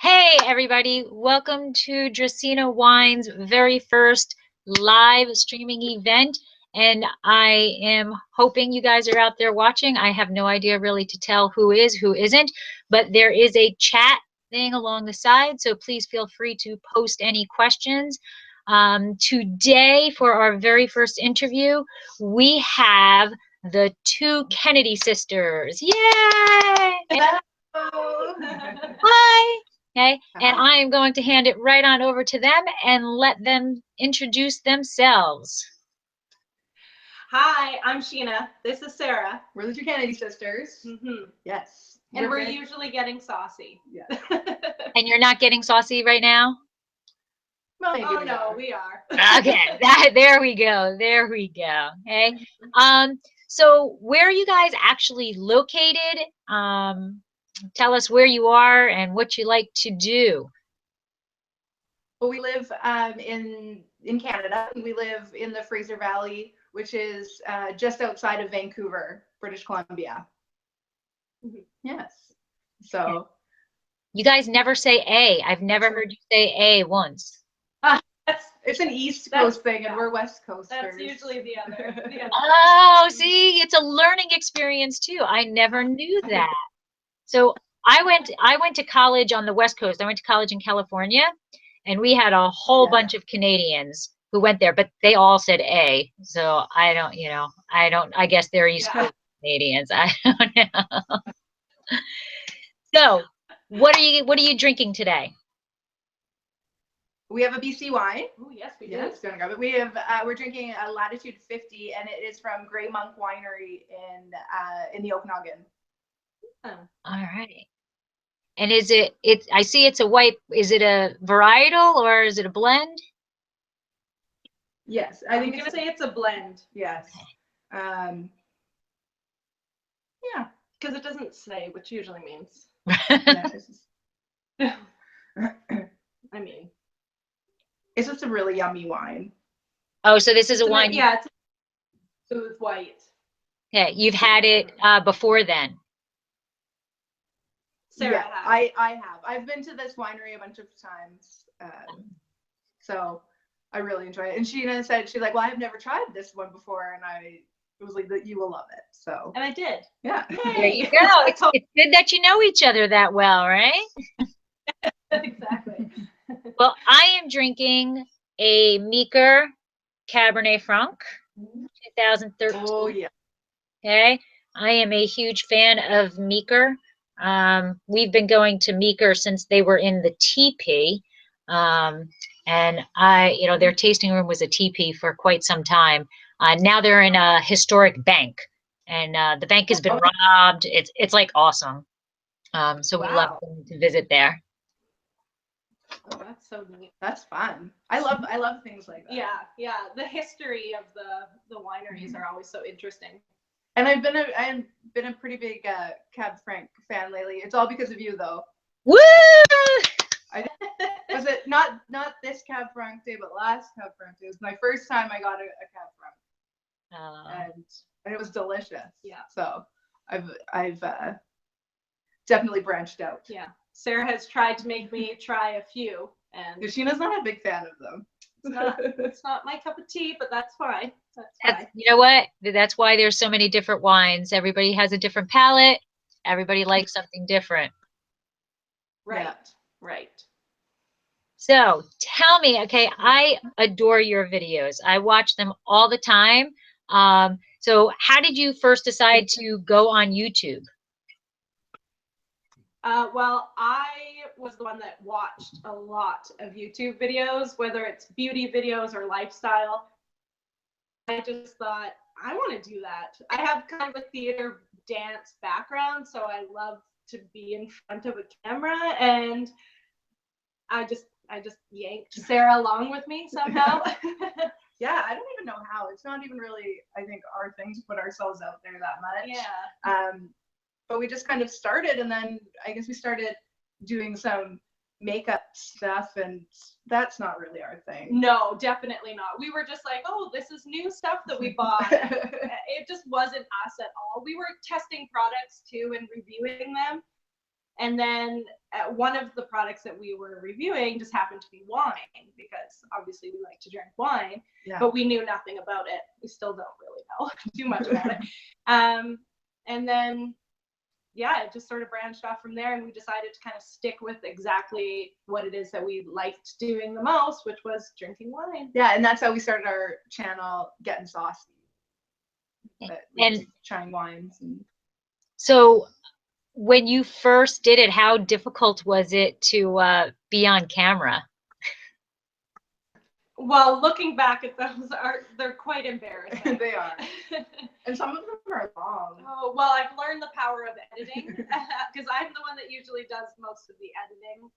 Hey everybody, welcome to Dracaena Wine's very first live streaming event. And I am hoping you guys are out there watching. I have no idea really to tell who is, who isn't, but there is a chat thing along the side, so please feel free to post any questions. Today, for our very first interview, we have the two Kennedy sisters. Yay! Hi! Okay, and I am going to hand it right on over to them and let them introduce themselves. Hi, I'm Sheena. This is Sarah. We're the two Kennedy sisters. Yes. And we're usually getting saucy. Yeah. And you're not getting saucy right now? Well, oh no, we are. Okay, there we go. There we go. Okay. So where are you guys actually located? Tell us where you are and what you like to do. Well, we live in Canada. We live in the Fraser Valley, which is just outside of Vancouver, British Columbia. Yes. So you guys never say A. I've never heard you say A once. It's an East Coast thing, and we're West Coasters. That's usually the other. Oh, see, it's a learning experience too. I never knew that. So I went to college on the West Coast. I went to college in California, and we had a whole bunch of Canadians who went there, but they all said A. So I guess they're East Coast Canadians. I don't know. So what are you drinking today? We have a BC wine. Oh yes, we do. Yes, gonna grab it. We have we're drinking a Latitude 50, and it is from Grey Monk Winery in the Okanagan. All right. And is it I see it's a white, is it a varietal or is it a blend? Yes, I think I'm gonna say it's a blend. Yes. Yeah, because it doesn't say, which usually means. I mean, it's just a really yummy wine. Oh, so this is a wine. Yeah, it's smooth white. Okay, you've had it before then. Sarah has. I have. I've been to this winery a bunch of times, so I really enjoy it. And Sheena said, she's like, well, I've never tried this one before, and I was like, that you will love it. So. And I did. Yeah. There you go. It's good that you know each other that well, right? Exactly. Well, I am drinking a Meeker Cabernet Franc, 2013. Oh yeah. Okay, I am a huge fan of Meeker. We've been going to Meeker since they were in the teepee, and their tasting room was a teepee for quite some time. Now they're in a historic bank, and the bank has been robbed. It's like awesome. So we love going to visit there. Oh, that's so neat. That's fun. I love things like that. Yeah. The history of the wineries are always so interesting. And I've been a pretty big Cab Franc fan lately. It's all because of you, though. Woo! Was it not this Cab Franc day, but last Cab Franc day? It was my first time I got a Cab Franc, and it was delicious. Yeah. So I've definitely branched out. Yeah. Sarah has tried to make me try a few, and Sheena's not a big fan of them. It's not my cup of tea, but that's fine. That's fine. You know what? That's why there's so many different wines. Everybody has a different palate. Everybody likes something different. Right. Right. So tell me, okay, I adore your videos. I watch them all the time. So how did you first decide to go on YouTube? Well, I was the one that watched a lot of YouTube videos, whether it's beauty videos or lifestyle. I just thought, I want to do that. I have kind of a theater dance background, so I love to be in front of a camera, and I just yanked Sarah along with me somehow. Yeah, I don't even know how. It's not even really, I think, our thing to put ourselves out there that much. Yeah. But we just kind of started, and then I guess we started doing some makeup stuff, and that's not really our thing. No, definitely not. We were just like, oh, this is new stuff that we bought. It just wasn't us at all. We were testing products too and reviewing them. And then one of the products that we were reviewing just happened to be wine, because obviously we like to drink wine, but we knew nothing about it. We still don't really know too much about it. And then, yeah, it just sort of branched off from there, and we decided to kind of stick with exactly what it is that we liked doing the most, which was drinking wine. Yeah, and that's how we started our channel, Getting Saucy. And trying wines. So when you first did it, how difficult was it to be on camera? Well, looking back at those, they're quite embarrassing. They are. And some of them are long. Oh, well, I've learned the power of editing, because I'm the one that usually does most of the editing,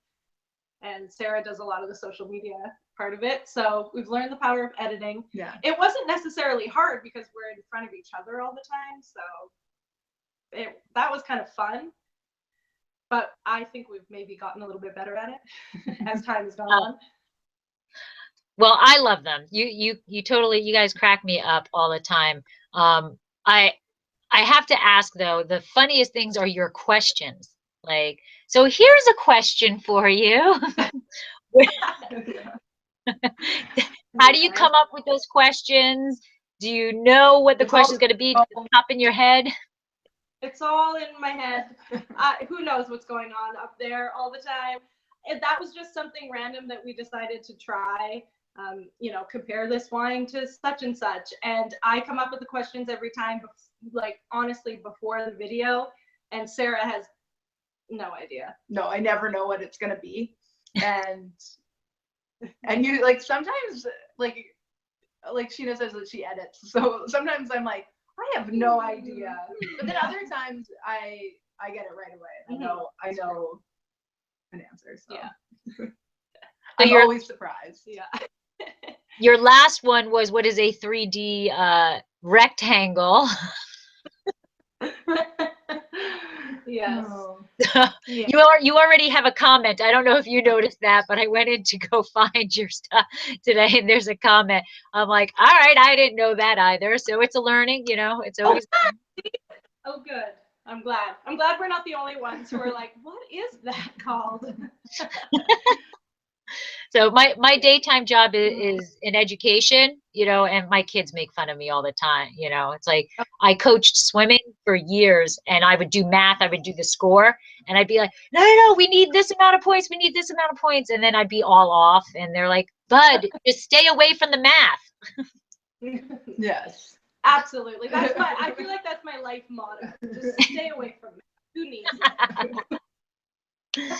and Sarah does a lot of the social media part of it. So we've learned the power of editing. Yeah. It wasn't necessarily hard because we're in front of each other all the time, so that was kind of fun. But I think we've maybe gotten a little bit better at it as time has gone on. Well, I love them. You totally, you guys crack me up all the time. I have to ask though, the funniest things are your questions. Like, so here's a question for you. How do you come up with those questions? Do you know what the question's going to be? Does it pop in your head? It's all in my head. Who knows what's going on up there all the time? And that was just something random that we decided to try. You know, compare this wine to such and such. And I come up with the questions every time, like honestly, before the video. And Sarah has no idea. No, I never know what it's going to be. And you like sometimes like Sheena says that she edits. So sometimes I'm like, I have no idea. But then other times I get it right away. I know an answer. So So I'm always surprised. Yeah. Your last one was, what is a 3D rectangle? Yes. Oh. Yeah. You already have a comment. I don't know if you noticed that, but I went in to go find your stuff today, and there's a comment. I'm like, all right, I didn't know that either. So it's a learning, you know. It's always. Oh, good. I'm glad. I'm glad we're not the only ones who are like, what is that called? So my daytime job is in education, you know, and my kids make fun of me all the time. You know, it's like I coached swimming for years, and I would do math. I would do the score, and I'd be like, no, we need this amount of points. We need this amount of points. And then I'd be all off, and they're like, Bud, just stay away from the math. Yes. Absolutely. I feel like that's my life motto. Just stay away from it. Who needs it?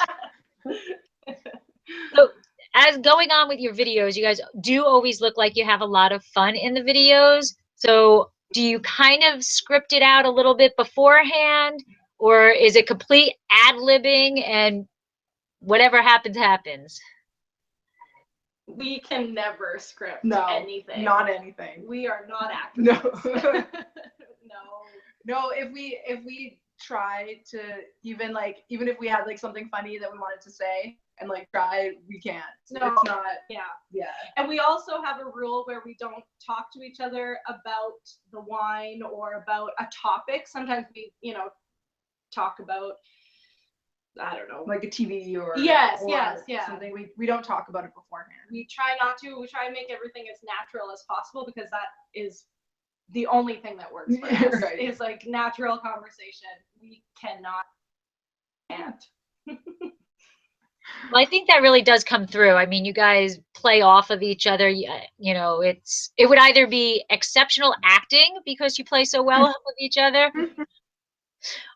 So as going on with your videos, you guys do always look like you have a lot of fun in the videos. So do you kind of script it out a little bit beforehand, or is it complete ad-libbing and whatever happens, happens? We can never script anything. Not anything. We are not actors. No. No, if we try to even if we had like something funny that we wanted to say and like try, we can't. No, it's not. Yeah. And we also have a rule where we don't talk to each other about the wine or about a topic. Sometimes we, talk about, I don't know, like a TV or something. We don't talk about it beforehand. We try not to. We try and make everything as natural as possible, because that is the only thing that works for us. Right. Is like natural conversation. We can't. Well, I think that really does come through. I mean, you guys play off of each other. You know, it would either be exceptional acting because you play so well with each other,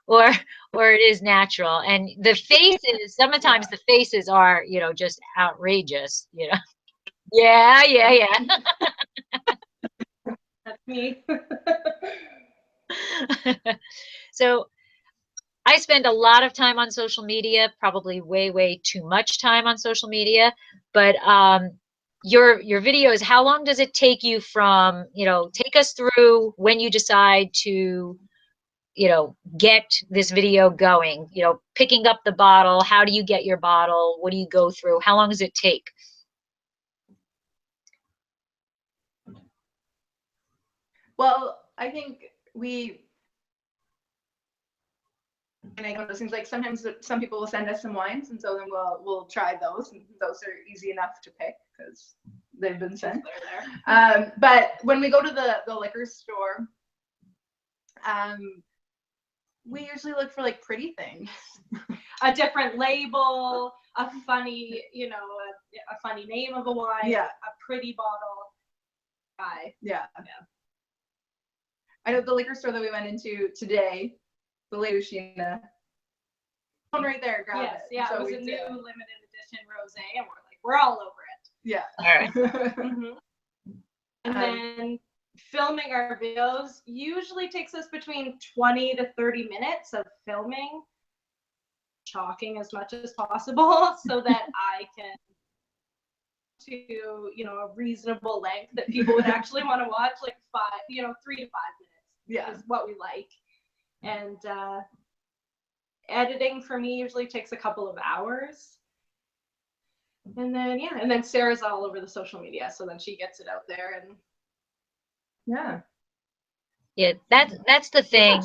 or it is natural. And the faces, sometimes the faces are, just outrageous, Yeah. That's me. So I spend a lot of time on social media, probably way too much time on social media, but your videos, how long does it take you from, take us through when you decide to, get this video going, picking up the bottle, how do you get your bottle, what do you go through, how long does it take? Well, I think we and I go to things like sometimes some people will send us some wines, and so then we'll try those, and those are easy enough to pick because they've been sent. But when we go to the liquor store, we usually look for like pretty things, a different label, a funny, you know, a funny name of a wine, yeah, a pretty bottle. Yeah. I know the liquor store that we went into today, the Lady Sheena, one right there, grab it. Yeah, so it was a new limited edition rosé, and we're all over it. Yeah. All right. Mm-hmm. And then filming our videos usually takes us between 20 to 30 minutes of filming, talking as much as possible so that I can to, you know, a reasonable length that people would actually want to watch, like 3 to 5 minutes is what we like. And editing for me usually takes a couple of hours. And then Sarah's all over the social media, so then she gets it out there. And yeah, that's the thing.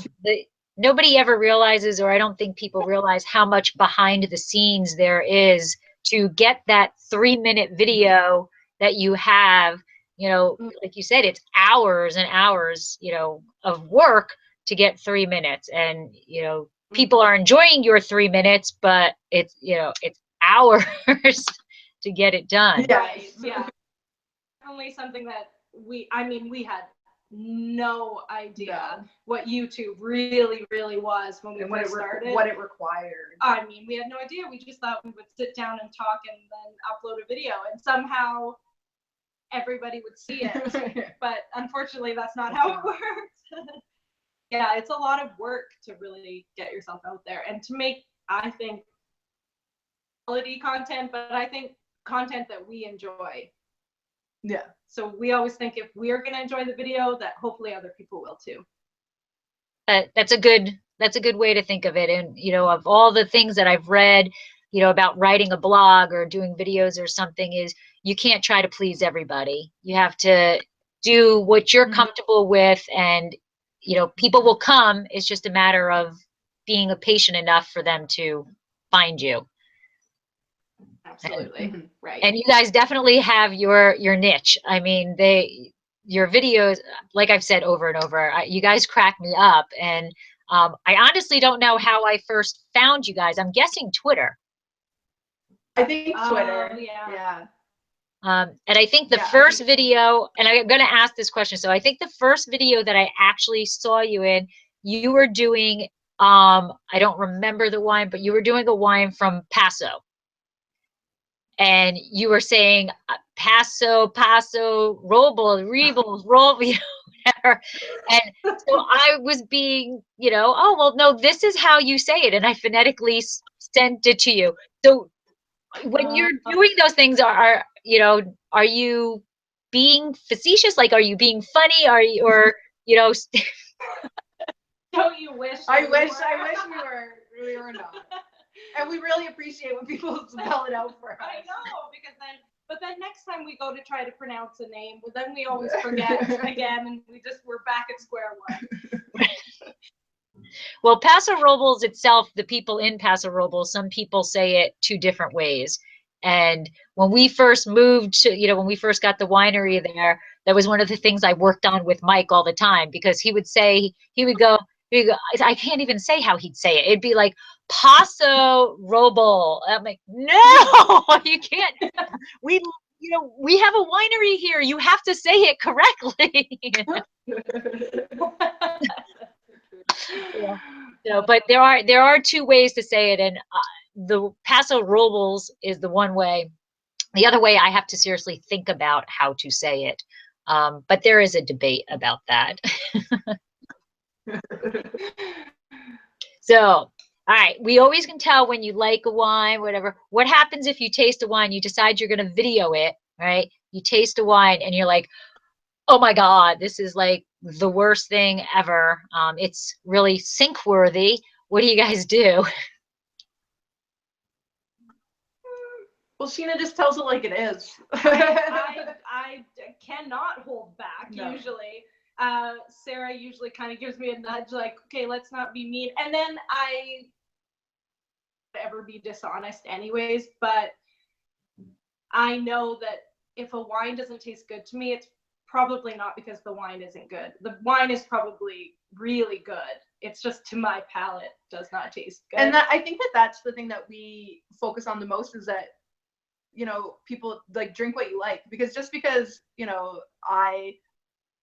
Nobody ever realizes, or I don't think people realize how much behind the scenes there is to get that 3-minute video that you have. You know, like you said, it's hours and hours, you know, of work to get 3 minutes. And, you know, people are enjoying your 3 minutes, but it's, you know, it's hours to get it done. Right. Yeah. Definitely something that we had no idea what YouTube really was when we first started. What it required. I mean, we had no idea. We just thought we would sit down and talk and then upload a video, and somehow everybody would see it. But unfortunately, that's not how it works. Yeah, it's a lot of work to really get yourself out there and to make, I think, quality content, but I think content that we enjoy. Yeah. So we always think if we're going to enjoy the video, that hopefully other people will too. That's a good way to think of it. And, you know, of all the things that I've read, you know, about writing a blog or doing videos or something, is you can't try to please everybody. You have to do what you're comfortable with, and, you know, people will come. It's just a matter of being patient enough for them to find you. Absolutely. Right. And you guys definitely have your niche. I mean, your videos, like I've said over and over, you guys crack me up. And I honestly don't know how I first found you guys. I'm guessing Twitter. I think Twitter. Yeah. And I think the first video, and I'm going to ask this question. So I think the first video that I actually saw you in, you were doing, I don't remember the wine, but you were doing a wine from Paso. And you were saying Paso, Robles, Roll, you know, whatever. And so I was being, you know, oh, well, no, this is how you say it. And I phonetically sent it to you. So when you're doing those things, are you being facetious? Like, are you being funny? Are you, or, you know, don't you wish? I wish we were not. And we really appreciate when people spell it out for us. I know, but then next time we go to try to pronounce a name, but then we always forget again, and we're back at square one. Well, Paso Robles itself, the people in Paso Robles, some people say it 2 different ways. And when we first moved to, you know, when we first got the winery there, that was one of the things I worked on with Mike all the time, because he would go, I can't even say how he'd say it. It'd be like Paso Robles. I'm like, no, you can't. We have a winery here. You have to say it correctly. Yeah. So, but there are 2 ways to say it, and the Paso Robles is the one way. The other way, I have to seriously think about how to say it. But there is a debate about that. So, all right, we always can tell when you like a wine, whatever. What happens if you taste a wine, you decide you're going to video it, right? You taste a wine and you're like, oh my God, this is like the worst thing ever. It's really sink worthy. What do you guys do? Well, Sheena just tells it like it is. I cannot hold back usually. Sarah usually kind of gives me a nudge, like, okay, let's not be mean. And then I ever be dishonest anyways, but I know that if a wine doesn't taste good to me, it's probably not because the wine isn't good. The wine is probably really good. It's just to my palate does not taste good. And I think that's the thing that we focus on the most, is that, you know, people like drink what you like, because just because, you know,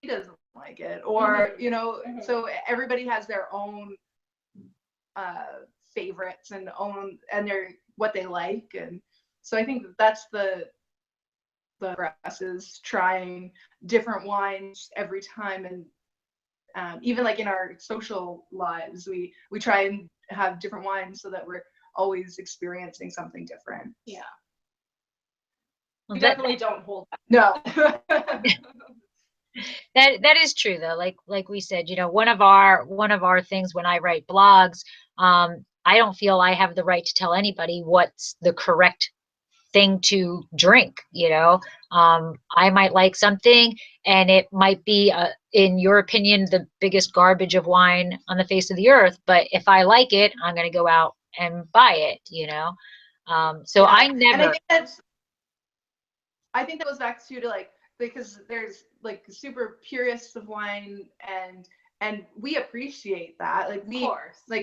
he doesn't like it, or you know, so everybody has their own favorites and their what they like, and so I think that's the for us, is trying different wines every time, and even like in our social lives, we try and have different wines so that we're always experiencing something different. Yeah. Well, We definitely don't hold back. No. That is true though. Like we said, you know, one of our things when I write blogs, I don't feel I have the right to tell anybody what's the correct thing to drink. You know, I might like something, and it might be, in your opinion, the biggest garbage of wine on the face of the earth. But if I like it, I'm going to go out and buy it. You know, so Yeah. I never. And I think that goes back to like, because there's like super purists of wine, and we appreciate that. Like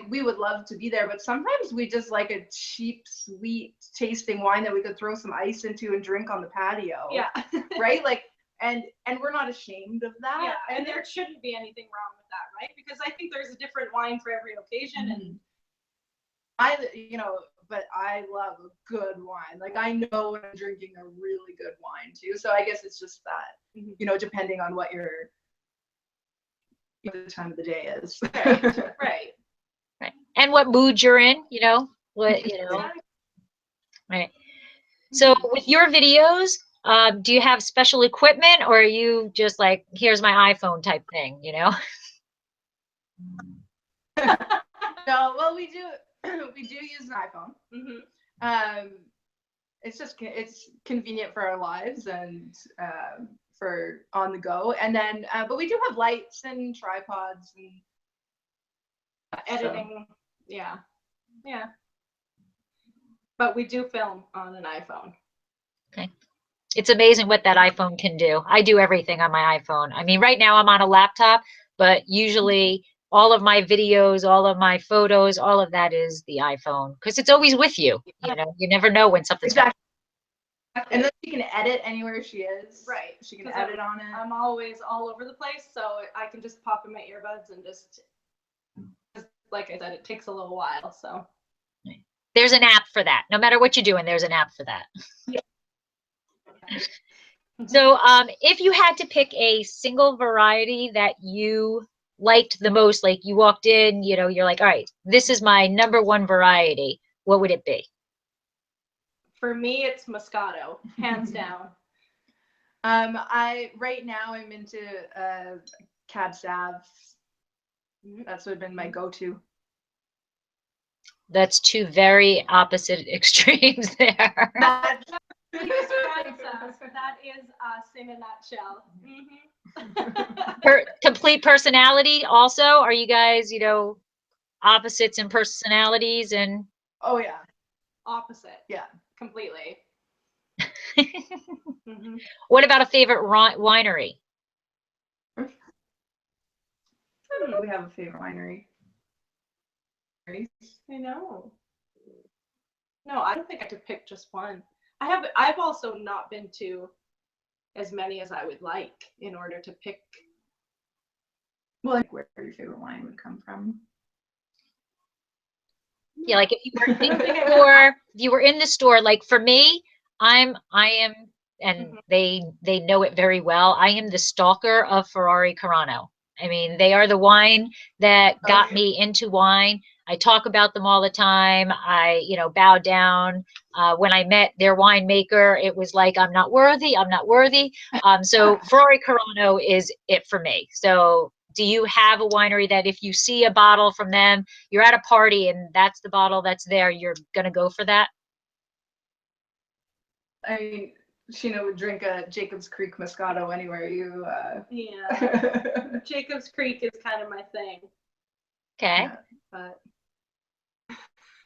we would love to be there, but sometimes we just like a cheap, sweet tasting wine that we could throw some ice into and drink on the patio. Yeah. Right? Like, and we're not ashamed of that. Yeah, and there shouldn't be anything wrong with that, right? Because I think there's a different wine for every occasion. And but I love a good wine. Like, I know when I'm drinking a really good wine too. So I guess it's just that, you know, depending on what the time of the day is. Right. And what mood you're in, you know, right. So with your videos, do you have special equipment, or are you just like, here's my iPhone type thing, you know? No, well, we do use an iPhone. It's convenient for our lives, and for on the go. And then, but we do have lights and tripods and editing. So. Yeah. But we do film on an iPhone. Okay. It's amazing what that iPhone can do. I do everything on my iPhone. I mean, right now I'm on a laptop, but usually all of my videos, all of my photos, all of that is the iPhone, because it's always with you. You know, you never know when something's exactly. And then she can edit anywhere she is. Right. She can edit on it. I'm always all over the place, so I can just pop in my earbuds and just like I said, it takes a little while. So there's an app for that. No matter what you're doing, there's an app for that. Yeah. So if you had to pick a single variety that you liked the most, like you walked in, you know, you're like, all right, this is my #1 variety, what would it be? For me, it's Moscato, hands down. Right now I'm into Cab Sav. That's what been my go-to. That's two very opposite extremes there. That is us in a nutshell. Complete personality also? Are you guys, you know, opposites in personalities? And oh yeah, opposite. Yeah, completely. What about a favorite winery? I don't know. We have a favorite winery. I know. No, I don't think I could pick just one. I've also not been to as many as I would like in order to pick. Well, like where your favorite wine would come from. Yeah, like if you were in the store, if you were in the store, like for me, I am, and they know it very well. I am the stalker of Ferrari Carano. I mean, they are the wine that got me into wine. I talk about them all the time. I, you know, bow down. When I met their winemaker, it was like, I'm not worthy. I'm not worthy. So Ferrari Carano is it for me. So do you have a winery that if you see a bottle from them, you're at a party and that's the bottle that's there, you're going to go for that? I mean, Sheena would drink a Jacob's Creek Moscato anywhere you. Yeah. Jacob's Creek is kind of my thing. Okay. But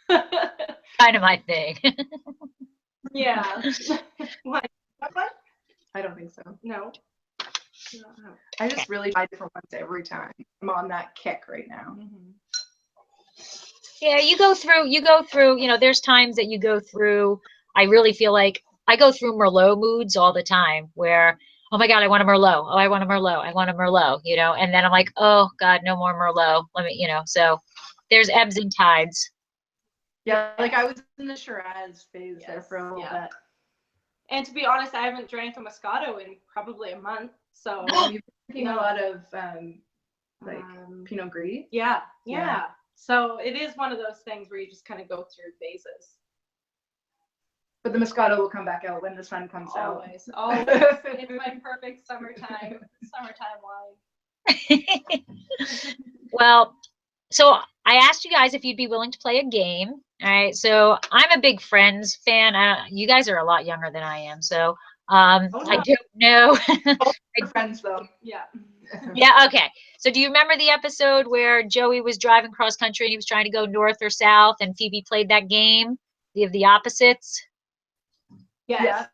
Kind of my thing. Yeah. What? I don't think so. No. I just really try different ones every time. I'm on that kick right now. Mm-hmm. Yeah, you go through, there's times that you go through, I really feel like I go through Merlot moods all the time where, oh my God, I want a Merlot. Oh, I want a Merlot. I want a Merlot, and then I'm like, oh God, no more Merlot. Let me, so there's ebbs and tides. Yeah, like I was in the Shiraz phase there for a little bit. And to be honest, I haven't drank a Moscato in probably a month. So you've been drinking a lot of Pinot Gris. Yeah. So it is one of those things where you just kind of go through phases. But the Moscato will come back out when the sun comes out. Always. It's my perfect summertime wine. Well, so I asked you guys if you'd be willing to play a game. All right. So I'm a big Friends fan. You guys are a lot younger than I am. So I don't know. Friends though. Yeah. Yeah. Okay. So do you remember the episode where Joey was driving cross country and he was trying to go north or south and Phoebe played that game of the opposites? Yes.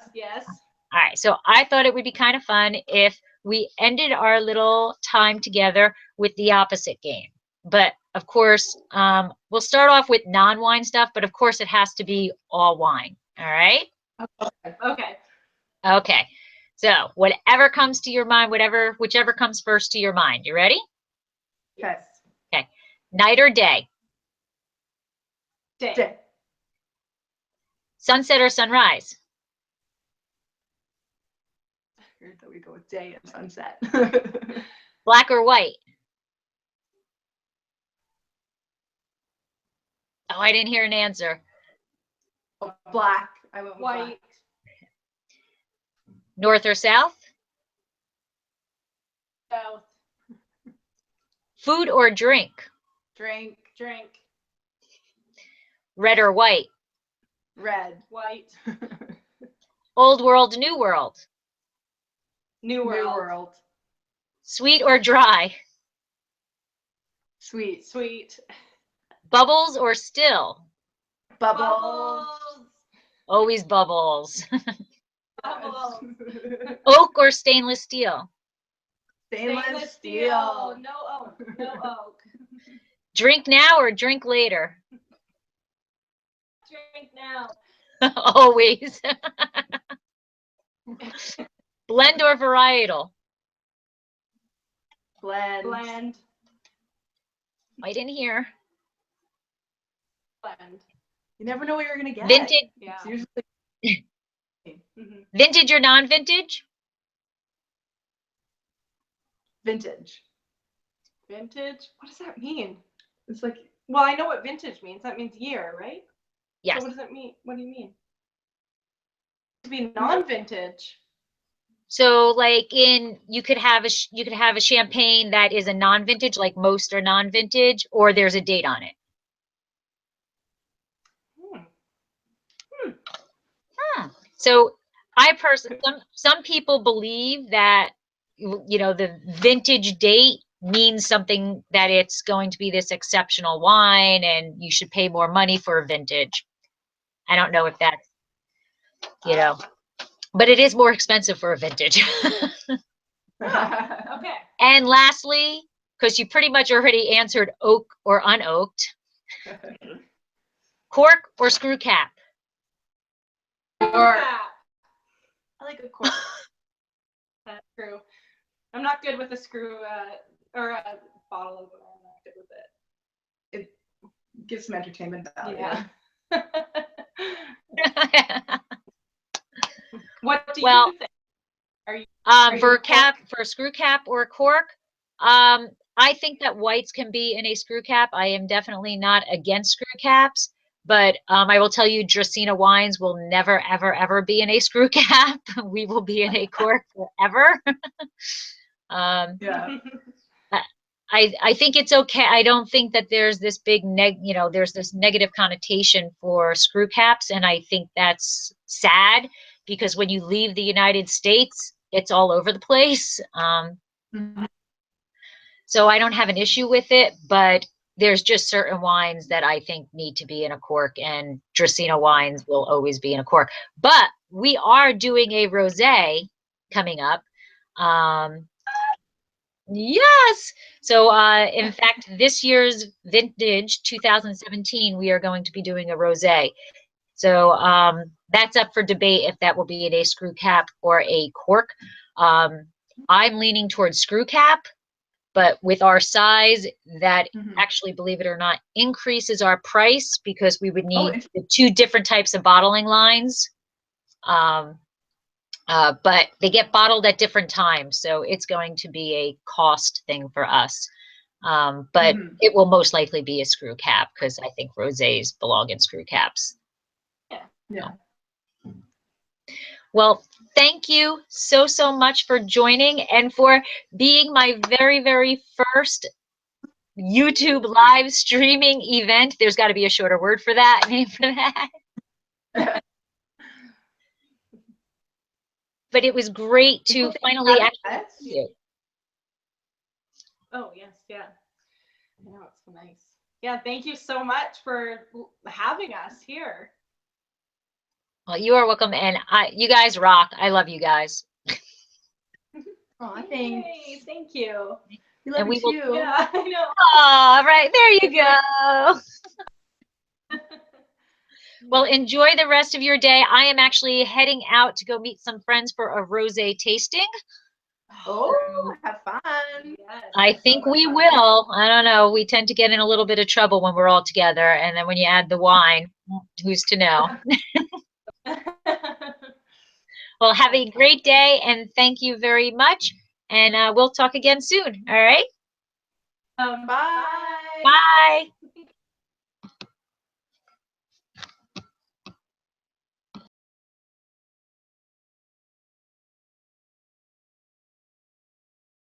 All right. So I thought it would be kind of fun if we ended our little time together with the opposite game. But of course, we'll start off with non-wine stuff, but of course it has to be all wine. All right? Okay. So whatever comes to your mind, whichever comes first to your mind. You ready? Yes. Okay. Night or day? Day. Sunset or sunrise? Weird that we go with day and sunset. Black or white? Oh, I didn't hear an answer. Oh, black. I went with white. Black. North or south? South. Food or drink? Drink. Red or white? Red. White. Old world, new world? New world. Sweet or dry? Sweet. Bubbles or still? Bubbles. Always bubbles. Bubbles. Oak or stainless steel? Stainless steel. No oak. Drink now or drink later? Drink now. Always. Blend or varietal? Blend. I didn't hear. Blend. You never know what you're gonna get. Vintage. Yeah. It's usually Vintage or non-vintage? vintage. Vintage? What does that mean? It's like, Well, I know what vintage means. That means year, right? Yes. So what does that mean? What do you mean? To be non-vintage. So like you could have a champagne that is a non-vintage, like most are non-vintage, or there's a date on it. So some people believe that the vintage date means something, that it's going to be this exceptional wine and you should pay more money for a vintage. I don't know if that's but it is more expensive for a vintage. Okay. And lastly, because you pretty much already answered oak or unoaked, cork or screw cap? Cork. I like a cork. That's true. I'm not good with a screw or a bottle opener. I'm not good with it. It gives some entertainment value. Yeah. What do you think? For a screw cap or a cork, I think that whites can be in a screw cap. I am definitely not against screw caps, but I will tell you, Dracaena wines will never, ever, ever be in a screw cap. We will be in a cork forever. Yeah. I think it's okay. I don't think that there's this big there's this negative connotation for screw caps, and I think that's sad because when you leave the United States, it's all over the place. So I don't have an issue with it, but there's just certain wines that I think need to be in a cork, and Dracaena wines will always be in a cork. But we are doing a rosé coming up. Yes. So, in fact, this year's vintage 2017, we are going to be doing a rosé. So that's up for debate if that will be in a screw cap or a cork. I'm leaning towards screw cap, but with our size, that actually, believe it or not, increases our price because we would need the 2 different types of bottling lines. But they get bottled at different times, so it's going to be a cost thing for us. But it will most likely be a screw cap because I think rosés belong in screw caps. Yeah. Well, thank you so much for joining and for being my very first YouTube live streaming event. There's got to be a shorter word for that, name for that. But it was great to finally actually see you. Oh, yes, yeah. I know, it's so nice. Yeah, thank you so much for having us here. Well, you are welcome, and you guys rock. I love you guys. Aw, thanks. Yay, thank you. We love you too. Yeah, I know. All right, there you go. Well, enjoy the rest of your day. I am actually heading out to go meet some friends for a rosé tasting. Oh, have fun. Yes, I think we will. I don't know. We tend to get in a little bit of trouble when we're all together, and then when you add the wine, who's to know? Well, have a great day, and thank you very much. And we'll talk again soon. All right? Bye. Bye.